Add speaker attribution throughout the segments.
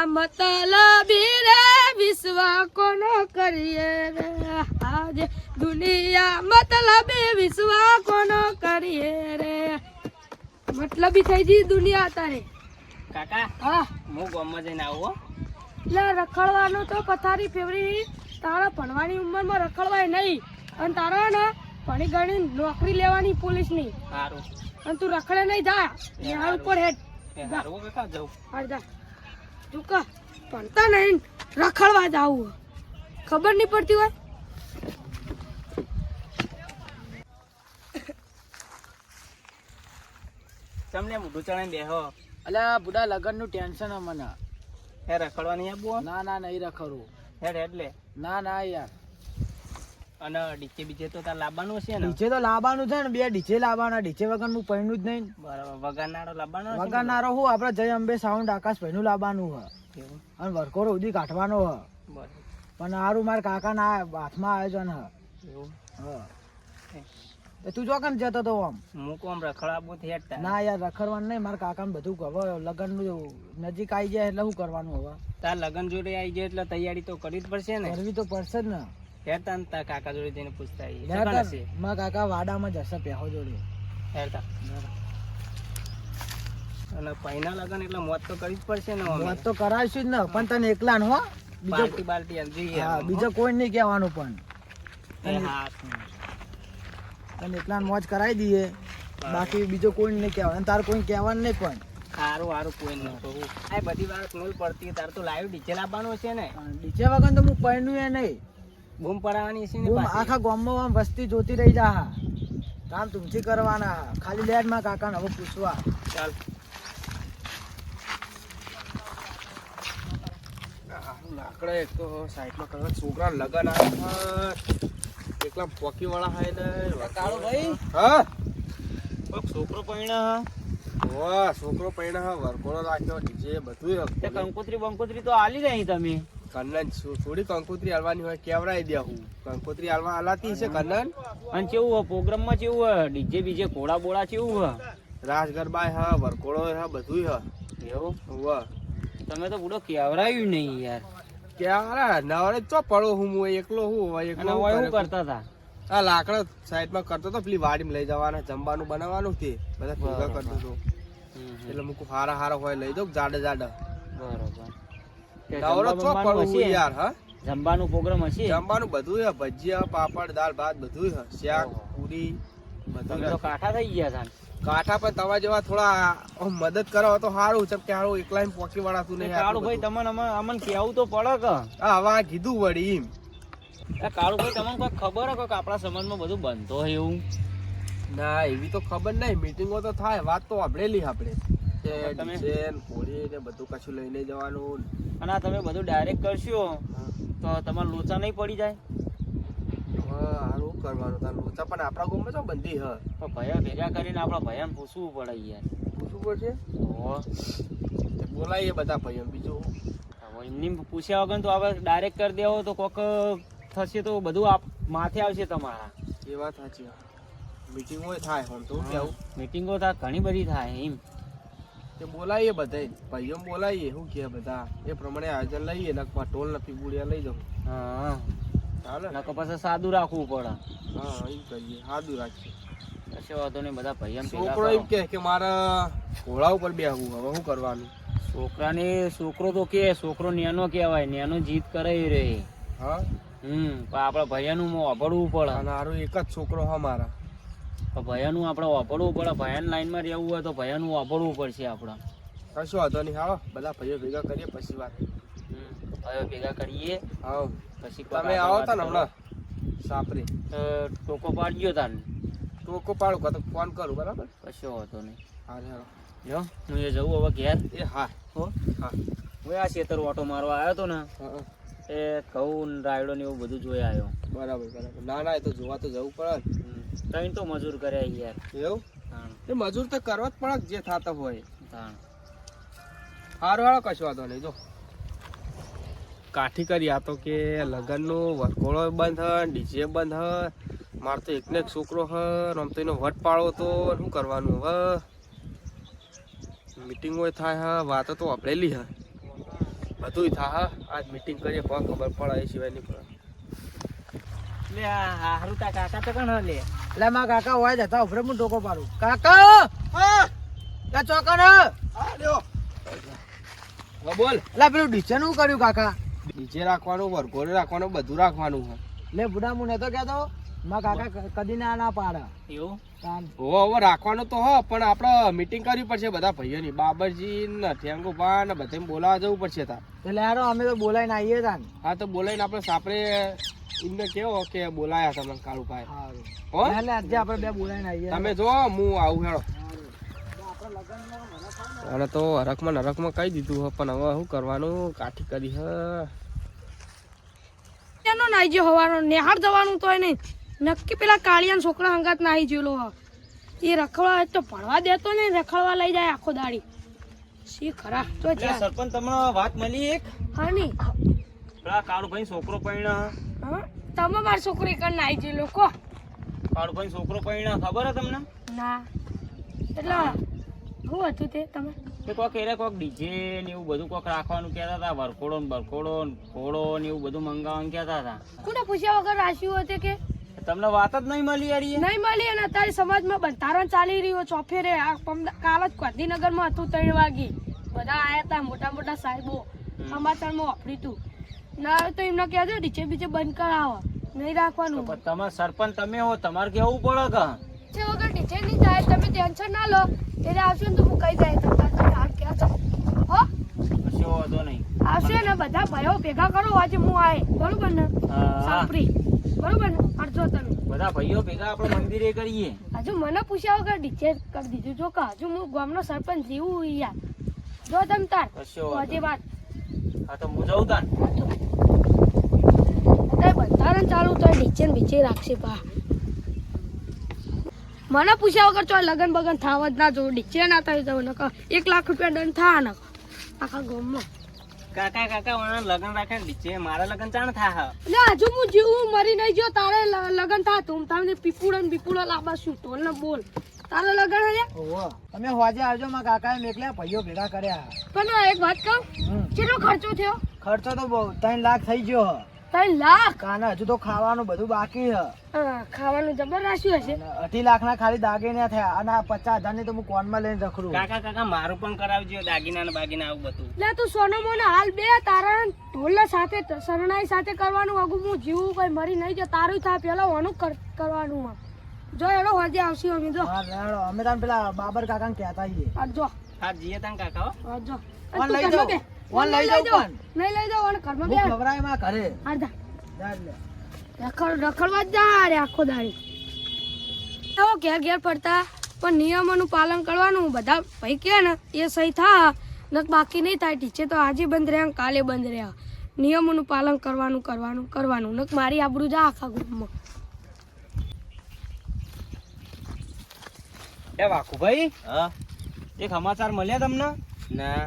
Speaker 1: મતલબી રે વિશ્વા કોનો કરીએ રે આજે દુનિયા મતલબી વિશ્વા કોનો કરીએ રે મતલબી થઈ ગઈ દુનિયા તારે
Speaker 2: કાકા
Speaker 1: હા
Speaker 2: હું ગામમાં જઈને આવું
Speaker 1: એટલે રખડવાનું તો પથારી ફેવરી તારા ભણવાની ઉંમરમાં રખડવાય નહીં અને તારા ને ભણી ગણી નોકરી લેવાની પોલીસની
Speaker 2: સારું
Speaker 1: અને તું રખડે નહીં જા નિહાળ ઉપર હેડ
Speaker 2: સારું કાકા જાઉં
Speaker 1: હાલ જા ચૂકા ભણતા નહીં રખડવા જાવું ખબર નહીં પડતી હોય
Speaker 2: તમને મોઢું ચણાઈ બેહો
Speaker 3: અલ્યા બુડા લગન નું ટેન્શન હે મને
Speaker 2: હે રખડવા નહીં આપવું
Speaker 3: ના ના નહીં રખડવું
Speaker 2: હેડ એટલે
Speaker 3: ના ના યાર
Speaker 2: અને ડીજે બીજે તો તાર લાવવાનું હશે ને
Speaker 3: ડીજે તો લાવવાનું છે ને બે ડીજે લાવવાના ડીજે વગર હું પહેણું જ નહીં
Speaker 2: બરાબર વગાડનારો લાવવાનો હશે ને?
Speaker 3: વગાડનારો હું આપડે જય અંબે સાઉન્ડ આકાશ ભાઈ નું લાવવાનું હે
Speaker 2: એવું?
Speaker 3: અને વરકોરો સુધી કાઢવાનો હે
Speaker 2: બરાબર
Speaker 3: પણ હારું મારા કાકા ના હાથમાં આયોજન હે
Speaker 2: એવું
Speaker 3: હા એ તું જો કન જતો તો આમ
Speaker 2: હું કોમ રખડવા આપું થી હેડતા
Speaker 3: ના યાર રખડવાનું નહીં મારા કાકા બધું હવે લગન નું નજીક આવી જાય એટલે શું કરવાનું હવે
Speaker 2: તાર લગન જોડે આવી જાય એટલે તૈયારી તો કરવી જ પડશે ને
Speaker 3: કરવી તો પડશે જ ને
Speaker 2: હેડતા ને તાર કાકા જોડે જઈને પૂછતા આવીએ.
Speaker 3: લેતા
Speaker 2: સગન હશે
Speaker 3: મારા કાકા વાડામાં જશે પેહો જોડે
Speaker 2: હેડતા અને પૈના લગન એટલે મોત તો કરવી જ પડશે ને અમે.
Speaker 3: વાત તો કરાવીશું જ ને પણ તને એકલા ને હો બીજો
Speaker 2: પાર્ટી બાલ્ટી એમ જોઈએ
Speaker 3: હા
Speaker 2: આમ.
Speaker 3: બીજો કોઈ નહીં કહેવાનું પણ
Speaker 2: એ હા
Speaker 3: તને એકલા મોજ કરાવી દઈએ બાકી બીજો કોઈ નહીં કહેવાનું અને તાર કોઈ કહેવાનું નહીં પણ
Speaker 2: સારું સારું કોઈ નહીં કહું આ બધી વાત નોલ પડતી તાર તો લાઈવ ડીજે લાવવાનું છે ને
Speaker 3: ડીજે વગર તો હું પહેણ્યું એ નહીં
Speaker 2: બૂમ પડાવવાની છે ને
Speaker 3: હું
Speaker 2: પાછી.
Speaker 3: આખા ગામમાં આમ વસ્તી જોતી રહી જા હા કામ તુમથી કરવાના હા. ખાલી લેટ માં કાકાને હવે પૂછવા
Speaker 2: ચાલ
Speaker 4: લાકડા એક તો સાઈડમાં કરવા છોકરા લગન આવ્યા એકલા પોકી વાળા હાય ને
Speaker 2: કાળો ભાઈ
Speaker 4: હા
Speaker 2: કોક છોકરો પૈણા
Speaker 4: વાહ છોકરો પૈણા હા વરકોળો રાખ્યો ડીજે બધું
Speaker 2: તે કંકોત્રી બંકોત્રી તો આલી રહી તમે
Speaker 4: કન્નન થોડી કંકોત્રી હાલવાની હોય કેવરાઈ દે હું કંકોત્રી હાલવા હાલાતી છે કન્નન
Speaker 2: અને કેવું હોય પ્રોગ્રામમાં કેવું હોય ડીજે બીજે ઘોડા બોડા કેવું હોય
Speaker 4: રાસ ગરબા હા વરકોળો હા બધું હા
Speaker 2: એવું
Speaker 4: વાહ
Speaker 2: તમે તો પૂરો કેવરાયું નહીં યાર
Speaker 4: ક્યારે નવરે ચો પડો હું એકલો હું
Speaker 2: અને
Speaker 4: એકલો
Speaker 2: હોય
Speaker 4: હું
Speaker 2: શું
Speaker 4: કરે?
Speaker 2: કરતા હતા
Speaker 4: આ લાકડા સાઈડમાં કરતો તો પેલી વાડીમાં લઈ જવાના જમવાનું બનાવવાનું તે બધા ભેગા કરતો હતો એટલે મૂકું હારા હારા હોય લઈ જાઉં જાડા જાડા
Speaker 2: બરોબર કે
Speaker 4: નવરો ચો
Speaker 2: જમવાનું
Speaker 4: પડું
Speaker 2: હશે?
Speaker 4: હું યાર હા
Speaker 2: જમવાનું પ્રોગ્રામ હશે
Speaker 4: જમવાનું બધું હે ભજીયા પાપડ દાળ ભાત બધું હે શાક પૂરી બધું
Speaker 2: તમે તો
Speaker 4: હે.
Speaker 2: કાઠા થઈ ગયા હતા
Speaker 4: કાંઠા પર તમારા જેવા થોડા આમ મદદ કરો તો સારું છે કે હારું એકલા પોકી વાળાતું નહીં
Speaker 2: કાળુ ભાઈ તમને અમને કેવું તો પડે કે
Speaker 4: હા હવે આ કીધું વળી એમ
Speaker 2: કાળુ ભાઈ તમને કોઈ ખબર હે કે આપણા સમાજમાં બધું બનતો હોય એવું
Speaker 4: ના એવી તો ખબર નહીં મીટિંગો તો થાય વાત તો સાંભળેલી આપણે કે
Speaker 2: તમે-
Speaker 4: DJ ને હોળી ને બધું કશું લઈને જવાનું
Speaker 2: અને આ તમે બધું ડાયરેક્ટ કરશો તો તમારે લોચા નહીં પડી જાય
Speaker 4: હા સારું કરવાનું તાર લોચા પણ આપણા ગામમાં તો બંધી હ
Speaker 2: તો ભયા ભેગા કરીને આપણા ભયાને પૂછવું પડે યાર
Speaker 4: પૂછવું પડશે
Speaker 2: ઓહો.
Speaker 4: તે બોલાઈએ બધા ભાઈઓ બીજું
Speaker 2: હવે એમની પૂછ્યા વગર તો આપણે ડાયરેક્ટ કરી દેવો તો કોક થશે તો બધું માથે આવશે તમારા
Speaker 4: એ વાત સાચી મીટિંગો થાય હમ તો કેવું
Speaker 2: મીટિંગો તો ઘણી બધી થાય એમ
Speaker 4: તે બોલાઈએ બધાય ભાઈઓ બોલાઈએ શું કે બધા એ પ્રમાણે આયોજન લઈએ નકમાં ટોલ ને પીબુડિયા લઈ જાઉં
Speaker 2: હા
Speaker 4: ચાલે ને?
Speaker 2: નકર પછી સાદું રાખવું પડે
Speaker 4: હા એમ કરીએ સાદું રાખીએ
Speaker 2: કશો વાંધો નહીં બધા ભૈયાને ભેગા
Speaker 4: છોકરો એમ
Speaker 2: કરો.
Speaker 4: કે મારે ઘોડા ઉપર બેહવું હવે શું કરવાનું
Speaker 2: છોકરો તો કે છોકરો નેનો કહેવાય નેનો જીત કરે રે
Speaker 4: હા
Speaker 2: પણ આપણા ભૈયાનું વાપરવું પડે
Speaker 4: અને હારું એક જ છોકરો હા મારા
Speaker 2: તો ભૈયાનું આપણે વાપરવું પડે ભૈયાની લાઈનમાં રહેવું હોય તો ભૈયાનું વાપરવું પડશે આપણે
Speaker 4: કશો વાંધો નહીં હાલો બધા ભાઈઓ ભેગા કરીએ પછી વાત
Speaker 2: ભાઈઓ ભેગા કરીએ
Speaker 4: હા
Speaker 2: પછી
Speaker 4: તમે આવો તા ને હમણાં સાપરે
Speaker 2: ટોકો પાડજો તાને
Speaker 4: ટોકો પાડું કાં તો ફોન કરું બરાબર
Speaker 2: કશો વાંધો નહીં
Speaker 4: હા હાલો
Speaker 2: જો હું એ જવું હવે ઘેર
Speaker 4: એ હા
Speaker 2: હો
Speaker 4: હા
Speaker 2: હું આ ખેતર ઓટો મારવા આવ્યો હતો ને
Speaker 4: હા
Speaker 2: એ ઘઉં ને રાયડો ને એવું બધું જોઈ આવ્યો
Speaker 4: બરાબર બરાબર ના ના એ તો જોવા તો જવું પડે
Speaker 2: ત્રણ તો મજૂર કર્યા યાર
Speaker 4: ને. એવું
Speaker 2: તાણ
Speaker 4: એ મજૂર તો કરવા જ પડે જે થતા હોય
Speaker 2: તાણ
Speaker 4: હારું હાલો કશો વાંધો નહીં જો કાઠી કરી આ તો કે લગનનો વરઘોડો બંધ હ ડીજે બંધ હ મારે તો એકને એક છોકરો હ આમ તો એનો વટ પાડો તો શું કરવાનું હવે મીટિંગો થાય હ વાતો તો વાપરેલી હ બધુંય થા આજ મીટિંગ કરીએ કોણ ખબર પડે એ સિવાય નહીં પડે.
Speaker 2: લે આ હારું તા કાકા તો કણ લે
Speaker 3: એટલે મારા કાકા હોય જતા ઉભરે હું ટોકો પાડું. કાકા ત્યાં ચોકન
Speaker 4: હવે બોલ.
Speaker 3: એટલે પેલું ડીચે નું કર્યું કાકા?
Speaker 4: નીચે રાખવાનું, વરઘોડે રાખવાનું, બધું રાખવાનું છે.
Speaker 3: એટલે બુડા હું નતો કહેતો મારા કાકા કદી ના પાડે.
Speaker 2: એવું
Speaker 4: હવે રાખવાનું તો હો, પણ આપણે મીટિંગ કરવી પડશે બધા ભાઈઓની. બાબરજી ને ઠેંગુભા ને બધાને બોલાવવા જવું પડશે તાર.
Speaker 3: એટલે યાર અમે તો બોલાઈને આવીએ તા ને.
Speaker 4: હા તો બોલાવીને આપણે સાપરે એમને કેવો કે બોલાયા તમને કાળુભાઈ.
Speaker 3: સારું.
Speaker 4: હો
Speaker 3: એટલે આજે આપણે બે બોલાઈને આવીએ.
Speaker 4: તમે જો હું આવું હેડો. અને તો હરખમાં કહી દીધું હે, પણ હવે શું કરવાનું, કાઠી કરી હે.
Speaker 1: એનો નાઈ ગયો હવાનો નેહાર જવાનું તોય નહીં નક્કી પેલા કાળિયા છોકરા હંગાત નાઈ ગયેલો હ. એ રખડવા તો ભણવા દેતો ને રખડવા લઈ જાય આખો દાડી. શી ખરા તો
Speaker 2: લે સરપંચ તમને વાત મળી એક
Speaker 1: હા ની
Speaker 2: પેલા કાળુભાઈ છોકરો પૈણા
Speaker 1: હા તમે માર છોકરી કણ નાઈ ગયેલો કો
Speaker 2: કાળુભાઈ છોકરો પૈણા ખબર હે તમને?
Speaker 1: ના એટલે શું હતું તે તમે
Speaker 2: કે કોક એરે કોક ડીજે ને એવું બધું કોક રાખવાનું કહેતા હતા, વરખોડો ને બરખોડો ને ઘોડો ને એવું બધું મંગાવવાનું કહેતા હતા.
Speaker 1: કોને પૂછ્યા વગર રાખ્યું હતું કે
Speaker 2: તમને વાત જ નહીં મળી યાર એ?
Speaker 1: નહીં મળી અને અત્યારે સમાજમાં બંધારણ ચાલી રહ્યું ચોફેરે કાલ જ ગાંધીનગરમાં હતું 3 વાગે બધા આયા હતા મોટા મોટા સાહેબો સમાચારમાં વાપર્યું હતું ના આવે તો એમને કહેજો ડીજે બીજે બંધ કરાવો નહીં રાખવાનું.
Speaker 2: પણ તમે સરપંચ તમે હો, તમારે કેવું પડે કે
Speaker 1: જે વગર ડીજે નહીં થાય તમે ટેન્શન ના લો એટલે આવશે ને તો હું કહી જાય તમને હાલ કહેજો હો
Speaker 2: કશો વાંધો નહીં.
Speaker 1: આવશે ને બધા ભાઈઓ ભેગા કરો આજે હું આય બરોબર ને
Speaker 2: હા.
Speaker 1: સાપરી બરોબર ને અડધો તમે
Speaker 2: બધા ભાઈઓ ભેગા આપણે મંદિરે કરીએ.
Speaker 1: હજુ મને પૂછ્યા વગર ડીજે કરી દીધું જો કે હજુ હું ગામનો સરપંચ જીવું યાર જો તમ તાર
Speaker 2: કશો
Speaker 1: તો
Speaker 2: વાંધો
Speaker 1: હજી વાત
Speaker 2: હા તો હું જાઉં તાન.
Speaker 1: અત્યારે બંધારણ ચાલુ તો ડીજે ને બીજે રાખશે પા મને પૂછ્યા વગર ચો લગન બગન થાવ જ ના જોવું ડીજે ના થાય જવું નકર 1 લાખ રૂપિયા દંડ થા નકર આખા ગામમાં
Speaker 2: કાકા કાકા વાળા લગન રાખે ને ડીજે મારા લગન ચાણ થા
Speaker 1: એટલે હજુ હું જીવું મરી નહીં ગયો તારે લગન થા તું તારે પીપુડો ને બીપુડો લાંબા શું ટોલ ને બોલ તારે લગન હે
Speaker 3: ઓહો તમે હોજે આવજો મારા કાકાએ મેકલ્યા ભાઈઓ ભેગા કર્યા.
Speaker 1: પણ એક વાત કહું કેટલો ખર્ચો થયો?
Speaker 3: ખર્ચો તો બહુ 3 લાખ થઈ ગયો હ.
Speaker 1: 3 લાખ
Speaker 3: કાના હજુ તો ખાવાનું બધું બાકી હ.
Speaker 1: ખાવાનું જબર રાખ્યું હશે.
Speaker 3: 2.5 લાખના ખાલી દાગીના થયા અને 50,000 ની તો હું કોનમાં લઈને રખડું.
Speaker 2: કાકા કાકા મારું પણ કરાવજો દાગીના ને બાગીના આવું બધું.
Speaker 1: લે તું સોનો મોનો હાલ બે તારા ઢોલ સાથે શરણાઈ સાથે કરવાનું આગુ હું જીવું કઈ મરી નહીં જો તારું થા પેલા ઓનું કરવાનું હ. જો એનો હોજે આવશે અમે જો
Speaker 3: હા લેડો અમે તાન પેલા બાબર કાકાને કહેતા છીએ.
Speaker 1: આ જો
Speaker 2: હા જીએ તાન કાકા હો.
Speaker 1: આ જો
Speaker 3: ઓન લઈ જાઓ ઓન લઈ જાઓ પણ
Speaker 1: નહીં લઈ જાઓ અને ઘરમાં બે
Speaker 3: હું ખવરાય માં ઘરે
Speaker 1: આજા
Speaker 3: જા લે.
Speaker 1: રખડવા જ જા રે આખો દાડી આવો ઘેર ઘેર પડતા પણ નિયમોનું પાલન કરવાનું બધા ભાઈ કે ને એ સહી થા ન બાકી નહીં થાય ટીચે તો આજે બંધ રહ્યા કાલે બંધ રહ્યા નિયમોનું પાલન કરવાનું ન મારી આબરૂ જા આખા ગ્રુપમાં.
Speaker 2: એ વાકુભાઈ
Speaker 4: હા
Speaker 2: એક સમાચાર મળ્યા તમને?
Speaker 4: ના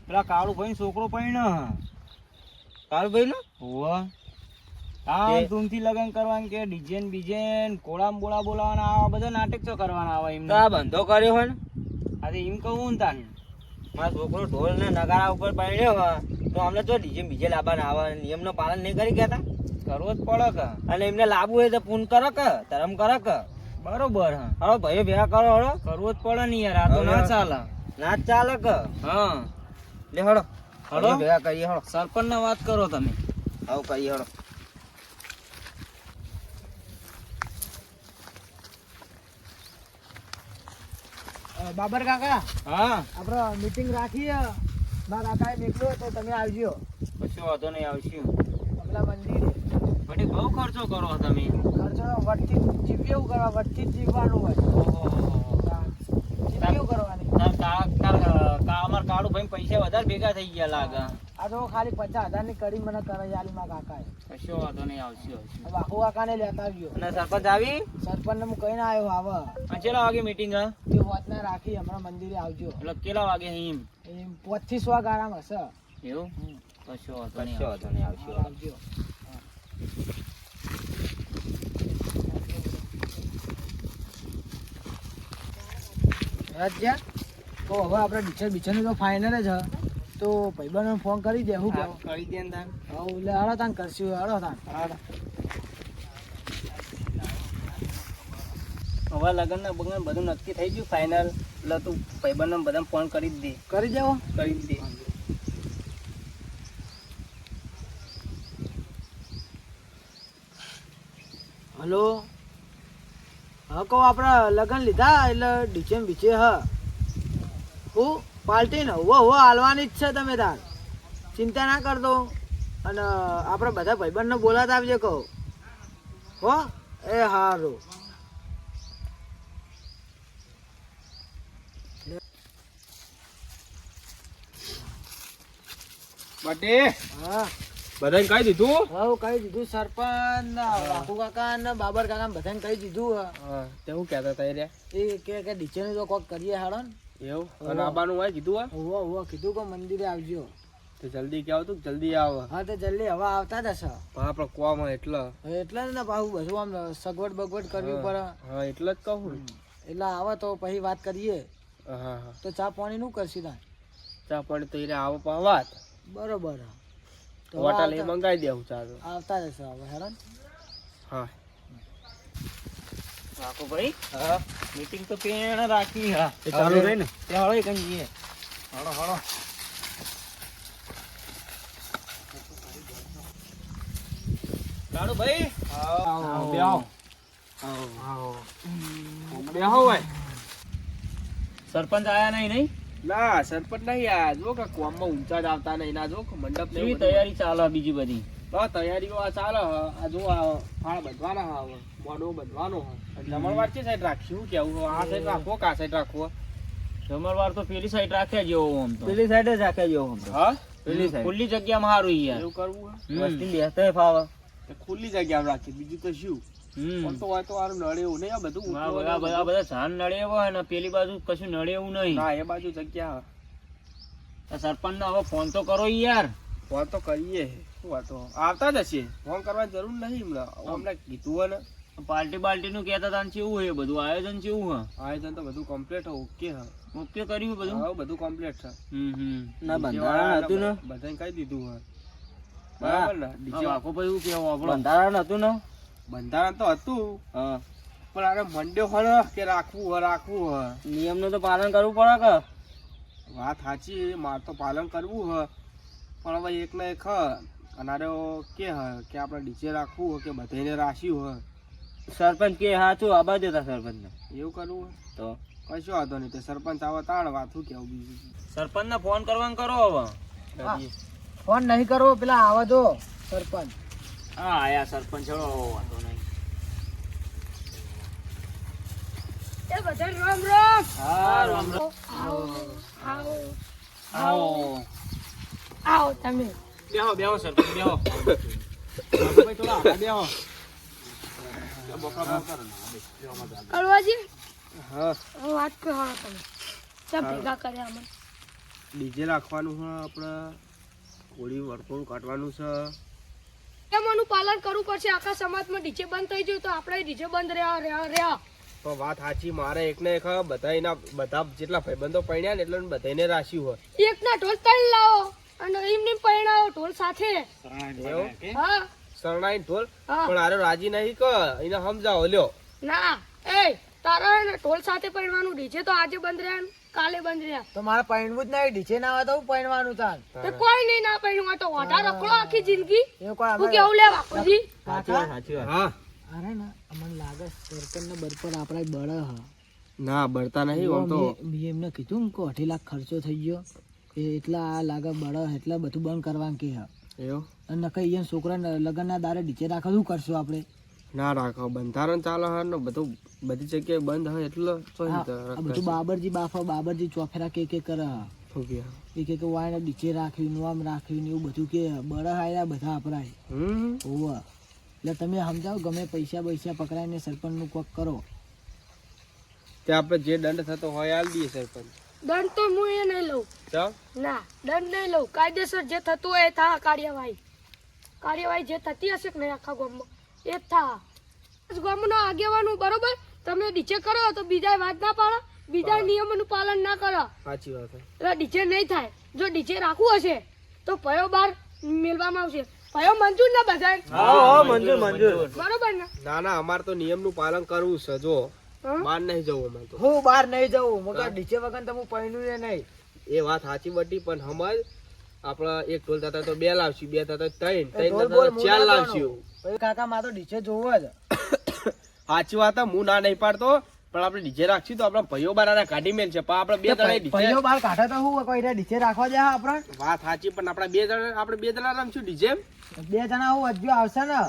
Speaker 2: પેલા કાળુભાઈ છોકરો પૈણ્યો.
Speaker 4: કાળુભાઈ નો
Speaker 2: હોવા હા તુમથી લગન કરવાનું કે ડીજે ને બીજે ને કોળામ બોળા બોલાવાના આવા બધા નાટક તો કરવાના આવે એમને.
Speaker 4: આ બંધો કર્યો હોય ને.
Speaker 2: આ એમ કહું ને તાન
Speaker 4: મારો છોકરો ઢોલ ને નગારા ઉપર પડ્યો હોય તો અમને તો ડીજે બીજે લાવવાના આવે, નિયમનું પાલન નહીં કરી કહેતા.
Speaker 2: કરવો જ પડે કે
Speaker 4: અને એમને લાવવું હોય તો પૂન કરો કે ધરમ કરો કે.
Speaker 2: બરોબર હા
Speaker 4: હવે ભાઈઓ ભેગા કરો હળો.
Speaker 2: કરવો જ પડે ને યાર આ તો ના ચાલે.
Speaker 4: ના જ ચાલે કે.
Speaker 2: હા
Speaker 4: લે હળો
Speaker 2: હળો.
Speaker 4: હળો ભેગા કરીએ હળો.
Speaker 2: સરપંચ ને વાત કરો તમે.
Speaker 4: આવું કરીએ હળો.
Speaker 3: બાબર કાકા
Speaker 2: હા
Speaker 3: આપણે મીટિંગ રાખીએ મારા કાકાએ મેકલ્યો તો તમે આવજો
Speaker 2: કશો વાંધો નહીં આવશું.
Speaker 3: પેલા મંદિરે.
Speaker 2: બટી બહુ ખર્ચો કરો તમે.
Speaker 3: ખર્ચો વટથી જીવ્યું કરવા વટથી જ જીવવાનું હોય. જીવ્યું કરવાની.
Speaker 2: અમાર કાળુભાઈ પૈસા વધારે ભેગા થઈ ગયા લાગે.
Speaker 3: આ તો ખાલી 50,000 ની કરી મને કરાઈ આલી મારા કાકાએ.
Speaker 2: કશો વાંધો નહીં આવશું.
Speaker 3: હવે આખુ કાકાને લેતા આવ્યો.
Speaker 2: અને સરપંચ આવી
Speaker 3: સરપંચને હું કહીને આવ્યો આવે
Speaker 2: કેટલા વાગે મીટિંગ હે?
Speaker 3: તે વાતના રાખી હમણાં મંદિરે આવજો.
Speaker 2: એટલે કેટલા વાગે એમ
Speaker 3: એમ 5 થી 100 ગાળામાં હશે.
Speaker 2: એવું? કશો વાંધો નહીં
Speaker 4: કશો વાંધો નહીં આવશું.
Speaker 3: આવજો. રાજ્યા તો હવે આપણે ડીચર બીચરની તો ફાઇનલ જ હ. તો ભાઈબંધને ફોન કરી દે હું કહું
Speaker 2: કરી દે ને તાન.
Speaker 3: હા એટલે હાલો તાન કરશું હાલો તાન
Speaker 2: હવે લગન ને બગન બધું નક્કી થઈ ગયું ફાઇનલ. એટલે તું ભાઈબંધ ને બધા ફોન કરી જ દે.
Speaker 3: કરી દેવો
Speaker 2: કરી જ દે.
Speaker 3: હલો હા કહું આપણે લગન લીધા એટલે ડીજે બીજે હ હું પાર્ટી ને હો હાલવાની જ છે તમે તાર ચિંતા ના કરતો અને આપણે બધા ભાઈબંધને બોલાતા આવજે કહો હો એ હારું
Speaker 4: બટે
Speaker 3: હા
Speaker 4: બધાને કહી દીધું
Speaker 3: હવે કહી દીધું સરપંચ ને બાપુ કાકા ને બાબર કાકા ને બધાને કહી દીધું
Speaker 4: તે હું કહેતા હતા રે
Speaker 3: એ કે ડીજે નું તો કોક કરીએ હાડો ને
Speaker 4: એવું અને આબાનું હોય કીધું
Speaker 3: હોવો કીધું કે મંદિરે આવજો
Speaker 4: તો જલ્દી કે આવતું જલ્દી આવ
Speaker 3: હા તો જલ્દી હવે આવતા જ હશે
Speaker 4: આપણે કોમ એટલે
Speaker 3: એટલે જ ને પાછું બધું આમ સગવડ બગવડ કરવી પડે
Speaker 4: હા એટલે જ કહું
Speaker 3: એટલે આવે તો પછી વાત કરીએ
Speaker 4: હા હા
Speaker 3: તો ચા પાણી નું કરશી તાર
Speaker 4: ચા પાણી તો એને આવો પણ વાત
Speaker 3: બરોબર તો
Speaker 4: હોટલ એ મંગાવી દેવું ચા તો
Speaker 3: આવતા જ હશે હવે હેરાન
Speaker 4: હા
Speaker 2: રાખો ભાઈ.
Speaker 4: હા
Speaker 2: મીટિંગ તો પેણ રાખી. હા
Speaker 4: એ ચાલુ રહે ને
Speaker 2: તે હળો એક જઈએ.
Speaker 4: હળો હળો
Speaker 2: કાળુ ભાઈ
Speaker 4: આવો
Speaker 2: બેહો.
Speaker 4: બેહો ભાઈ
Speaker 2: સરપંચ આયા નહીં નહીં?
Speaker 4: ના સરપંચ નહીં આ જો કે કોમમાં ઊંચા જ આવતા નહીં ના જો કે મંડપ ને
Speaker 2: કેવી
Speaker 4: એવું બધું.
Speaker 2: તૈયારી ચાલે બીજી બધી?
Speaker 4: હા તૈયારીઓ આ ચાલે હ. આ જો આ ફાળ બધવાના હ હવે મોઢો બધવાનો હ જમણવાર છે સાઈડ રાખી શું કેવું હ? આ સાઈડ રાખવો કે આ સાઈડ રાખવો?
Speaker 2: જમણવાર તો પેલી સાઈડ રાખ્યા જેવો આમ તો.
Speaker 3: પેલી સાઈડ જ રાખ્યા જેવો
Speaker 4: હા
Speaker 2: પેલી ખુલ્લી જગ્યામાં સારું યાર.
Speaker 4: એવું કરવું હ
Speaker 2: વસ્તી બેસતા ફાવે.
Speaker 4: તો ખુલ્લી જગ્યામાં રાખી બીજું તો શું પણ તો હોય તો સારું નડે એવું નહીં આ બધું
Speaker 2: આ
Speaker 4: ઊંચું
Speaker 2: બધા
Speaker 4: અને
Speaker 2: બધા બધા ઝાડ નડે હોય ને પેલી બાજુ કશું નડે એવું નહીં.
Speaker 4: ના એ બાજુ જગ્યા હ.
Speaker 2: સરપંચ ને હવે ફોન તો કરો યાર.
Speaker 4: ફોન તો કરીએ શું વાતો આવતા જ હશે ફોન કરવાની જરૂર નહીં હમણાં હમણાં કીધું હોય ને
Speaker 2: પાર્ટી બાલ્ટી નું કેતા તા ને કેવું હે બધું આયોજન કેવું
Speaker 4: આયોજન તો બધું કમ્પ્લીટ હ ઓકે હ
Speaker 2: હે? ઓકે કર્યું બધું?
Speaker 4: હા બધું કમ્પ્લીટ છે
Speaker 2: ના બંધારણ હતું ને?
Speaker 4: બધાને કહી દીધું હ બરાબર ને
Speaker 2: હવે આખો ભાઈ એવું કેવું આપણો?
Speaker 3: બંધારણ હતું ને
Speaker 4: બંધારણ તો હતું
Speaker 2: હા.
Speaker 4: પણ આને મંડ્યો હ ને કે રાખવું હ
Speaker 2: નિયમ નું તો પાલન કરવું પડે કે?
Speaker 4: વાત સાચી માર તો પાલન કરવું હ પણ હવે એક ને એક હ અનારો કે હ કે આપણે ડીજે રાખવું હ કે બધાને રાખ્યું હ
Speaker 2: સરપંચ કે સાચું આબા દેતા સરપંચ ને
Speaker 4: એવું કરવું હ
Speaker 2: તો
Speaker 4: કશો વાંધો નહીં તે સરપંચ આવે તાણ વાત શું કેવું બીજું
Speaker 2: સરપંચ ને ફોન કરવાનું કરો હવે.
Speaker 3: ફોન નહીં કરવો પેલા આવા દો સરપંચ
Speaker 2: હા આયા સરપંચ ચલો વાંધો નહીં.
Speaker 1: એ બધા રામ રામ.
Speaker 2: હા રામ રામ.
Speaker 1: આવો આવો
Speaker 2: આવો
Speaker 1: આવો તમે.
Speaker 2: બેહો બેહો સરપંચ બેહો.
Speaker 4: ભાઈ થોડા આગળ બેહો.
Speaker 1: કળવાજી
Speaker 4: હા
Speaker 1: હવે વાત કરો તમે ચા ભેગા કર્યા અમને.
Speaker 4: ડીજે રાખવાનું હ આપણે હોળી વરપોળ કાઢવાનું છે
Speaker 1: કેમ આનું પાલન કરવું પડશે? આખા સમાજમાં ડીજે બંધ થઈ ગયું તો આપણે ડીજે બંધ રહ્યા.
Speaker 4: પણ વાત સાચી મારે એક ને એક હ બધા એના બધા જેટલા ભાઈબંધો પડ્યા ને એટલે બધાને રાખ્યું હોય
Speaker 1: એકના ઢોલ તળ લાવો અને એમને પરણાવો ઢોલ સાથે.
Speaker 4: એવું
Speaker 1: હા
Speaker 4: શરણાઈ ઢોલ
Speaker 1: હા.
Speaker 4: પણ આરે રાજી નહીં કે એને સમજાવો લ્યો
Speaker 1: ના એ તારા એને ઢોલ સાથે પરણવાનું. ડીજે તો આજે બંધ રહ્યા ને કાલે બંધ રહ્યા.
Speaker 3: તો મારે પૈણવું જ નહીં ડીજે ના આવે તો હું પૈણવાનું તાર
Speaker 1: તો કોઈ નહીં ના પરણવા તો ઓઢા રખડો આખી જિંદગી.
Speaker 3: એવું કોઈ
Speaker 1: હું
Speaker 3: અમે
Speaker 1: કેવું લે બાપુજી?
Speaker 4: હા
Speaker 3: અરે ના અમને લાગે સરપંચ ને બરપર આપડે બળે હ
Speaker 4: ના બળતા નહીં આમ તો
Speaker 3: મેં એમને કીધું ને કે 2.5 લાખ ખર્ચો થઈ ગયો એ એટલા આ લાગે બળે એટલે બધું બંધ કરવાનું કે હ
Speaker 4: એવું
Speaker 3: અને કઈ અહીંયા છોકરા લગ્ન ના દારે ડીજે રાખે શું કરશું આપણે?
Speaker 4: ના રાખો બંધારણ ચાલે હે ને બધું બધી જગ્યાએ બંધ હોય એટલે ચોઈ
Speaker 3: આ બધું બાબરજી બાફા બાબરજી ચોફેરા કે કરે હ
Speaker 4: શું કે
Speaker 3: એ કે વાયને ડીજે રાખ્યું નોમ રાખ્યું ને એવું બધું કે બળે હાયા બધા આપણાય હોવ એટલે તમે સમજાવો ગમે પૈસા પકડાઈને સરપંચનું કોક કરો.
Speaker 4: તે આપણે જે દંડ થતો હોય આલ દઈએ સરપંચ
Speaker 1: દંડ તો હું એ નહીં લઉં.
Speaker 4: ચાલ
Speaker 1: ના દંડ નહીં લઉં. કાયદેસર જે થતું હોય એ થા. કાર્યવાહી જે થતી હશે કે નહીં આખા ગામમાં એ જ થા. ગામનો આગેવાનું બરોબર તમે ડીજે કરો તો બીજા વાત ના પાડો. બીજા નિયમોનું પાલન ના કરો
Speaker 4: સાચી વાત છે.
Speaker 1: એટલે ડીજે નહીં થાય. જો ડીજે રાખવું હશે તો પયો બાર મેળવામાં આવશે. પયો મંજૂર ના બધા
Speaker 3: હા મંજૂર
Speaker 1: બરોબર ને?
Speaker 4: ના ના અમારે તો નિયમનું પાલન કરવું છે. જો
Speaker 1: હં?
Speaker 4: બહાર નહીં જવું અમારે તો.
Speaker 3: હું બહાર નહીં જવું મગર ડીજે વગર તો હું પૈણું નહીં.
Speaker 4: એ વાત સાચી બટી, પણ સમજ આપડે એક ઢોલ થતા તો 2 લાવશું, 2 થતા 3, 3
Speaker 3: ઢોલ
Speaker 4: થતા
Speaker 3: બોલ
Speaker 4: તો
Speaker 3: હું
Speaker 4: 4
Speaker 3: ના
Speaker 4: લાવશું.
Speaker 3: પછી કાકા માં તો ડીજે જોવું જ.
Speaker 4: સાચી વાત છે, હું ના નહીં પાડતો, પણ આપણે ડીજે રાખશું તો આપણા ભાઈઓ બારાના કાઢી મેલ છે. પણ આપણે 2 જણા ડીજે
Speaker 3: ભાઈઓ બહાર કાઢે તો હું કોઈ ડીજે રાખવા દે આપણે
Speaker 4: વાત સાચી, પણ આપણે 2 જણા રમશું ડીજે.
Speaker 3: 2 જણા હું હજુ આવશે ને.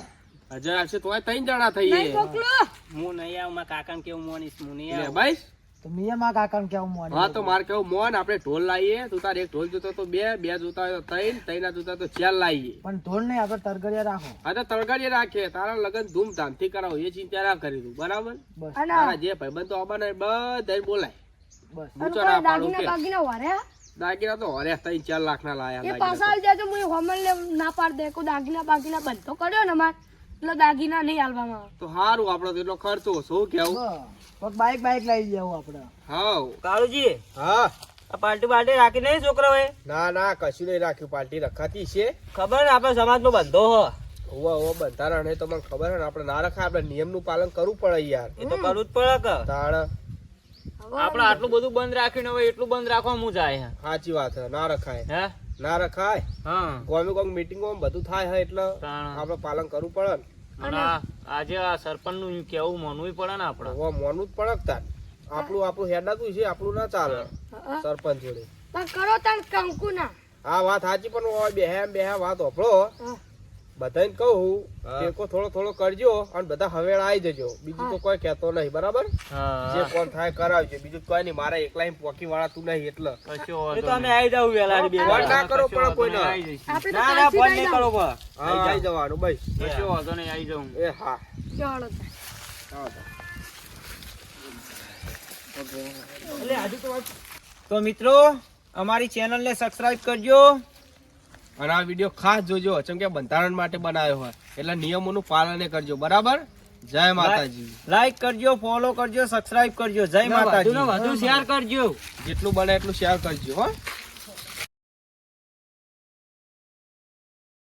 Speaker 4: હજાર આવશે તો 3 જણા
Speaker 1: નહીં
Speaker 4: થઈએ.
Speaker 1: મોકલો.
Speaker 2: હું નહીં આવું, મારા કાકાને કેવું મોનીશ, હું નહીં
Speaker 4: લે
Speaker 2: આવું.
Speaker 4: ભાઈ,
Speaker 3: તો મિયા માં કાકા કેવું મોન.
Speaker 4: હા તો મારે કેવું મોન, આપણે ઢોલ લાવીએ. તું તાર એક ઢોલ જોતો તો 2, 2 જોતા હોય તો 3, 3 ના જોતા તો 4 લાવીએ.
Speaker 3: પણ ઢોલ નહીં આપણે તરગડિયા રાખો.
Speaker 4: હા તો તળગાડીએ રાખીએ. તારા લગન ધૂમધામથી કરાવો, એ ચિંતા ના કરી તું, બરાબર?
Speaker 3: બસ
Speaker 1: અને
Speaker 4: તારા જે ભાઈબંધ તો આવવાના હોય બધાય બોલાય.
Speaker 3: બસ
Speaker 4: હું તો ના પાડું કે
Speaker 1: દાગીના વાર્યા
Speaker 4: દાગીના તો હરે 3-4 લાખ ના લાયા.
Speaker 1: એ પાછા આવી જાય તો હું હોમલ ના પાડ દે. કોઈ દાગીના બાગીના બંધો કર્યો ને માર એટલે દાગીના નહીં હાલવામાં આવે.
Speaker 4: તો સારું, આપડે તો એટલો ખર્ચો શું કેવું.
Speaker 3: બસ બાઈક લઈ જવું આપણે.
Speaker 4: હા
Speaker 2: કાળુજી,
Speaker 4: હા,
Speaker 2: આ પાર્ટી બાર્ટી રાખી નહીં છોકરાઓએ?
Speaker 4: ના ના કશું નહીં રાખ્યું. પાર્ટી રખાતી છે.
Speaker 2: ખબર ને આપણે સમાજનો બંધો હો.
Speaker 4: હોવા બંધારણ હે તો મને ખબર હે ને, આપણે ના રખાય. આપણે નિયમનું પાલન કરવું પડે યાર.
Speaker 2: એ તો કરવું જ પડે કે.
Speaker 4: તાણ
Speaker 2: આપણે આટલું બધું બંધ રાખ્યું ને હવે એટલું બંધ રાખવા હું જાય
Speaker 4: સાચી વાત હે, ના રખાય,
Speaker 2: હે?
Speaker 4: ના રખાય.
Speaker 2: હા.
Speaker 4: ગોમી મીટિંગો બધું થાય હે એટલે
Speaker 2: તાણ.
Speaker 4: આપણે પાલન કરવું પડે ને.
Speaker 2: અને આજે આ સરપંચ નું કેવું માનવું પડે ને આપણે.
Speaker 4: હોવા મોનું જ પડે તાર. આપણું હેડાતું છે, આપણું ના ચાલે
Speaker 1: હા.
Speaker 4: સરપંચ જોડે.
Speaker 1: પણ કરો તાર કંકુ ના.
Speaker 4: હા વાત સાચી, પણ ઓય બેહ્યા વાત હોભળો.
Speaker 1: હા.
Speaker 4: બધાને કહું ટેકો થોડો કરજો અને બધા હવેળા આવી જજો. બીજું તો કોઈ કહેતો નહીં, બરાબર? જે
Speaker 2: હા.
Speaker 4: કોણ થાય કરાવજો, બીજું કોઈ નહીં. મારા એકલા પોકી વાળા તું નહીં એટલે
Speaker 2: એ તો અમે આવી જાવ વેલા બે
Speaker 4: ફોન ના કરો પણ કોઈને.
Speaker 1: આપણે તો
Speaker 2: ના ના ફોન
Speaker 1: કાલથી
Speaker 2: નહીં
Speaker 1: લઈ
Speaker 2: કરો
Speaker 1: જાઓ.
Speaker 2: બા.
Speaker 4: હા આવી જવાનું બસ.
Speaker 2: કશો વાંધો નહીં, આવી જાઉં.
Speaker 4: એ હા
Speaker 1: ચાલો તાર.
Speaker 2: તો મિત્રો અમારી ચેનલ ને સબસ્ક્રાઇબ કરજો.
Speaker 4: અને આ વિડીયો ખાસ જોજો, ચમ કે બંધારણ માટે બનાવ્યો હોય એટલે નિયમોનું પાલન કરજો, બરાબર? જય માતાજી.
Speaker 2: લાઈક કરજો, ફોલો કરજો, સબસ્ક્રાઇબ કરજો. જય માતાજી. વધુ શેર કરજો.
Speaker 4: જેટલું બને એટલું શેર કરજો હો.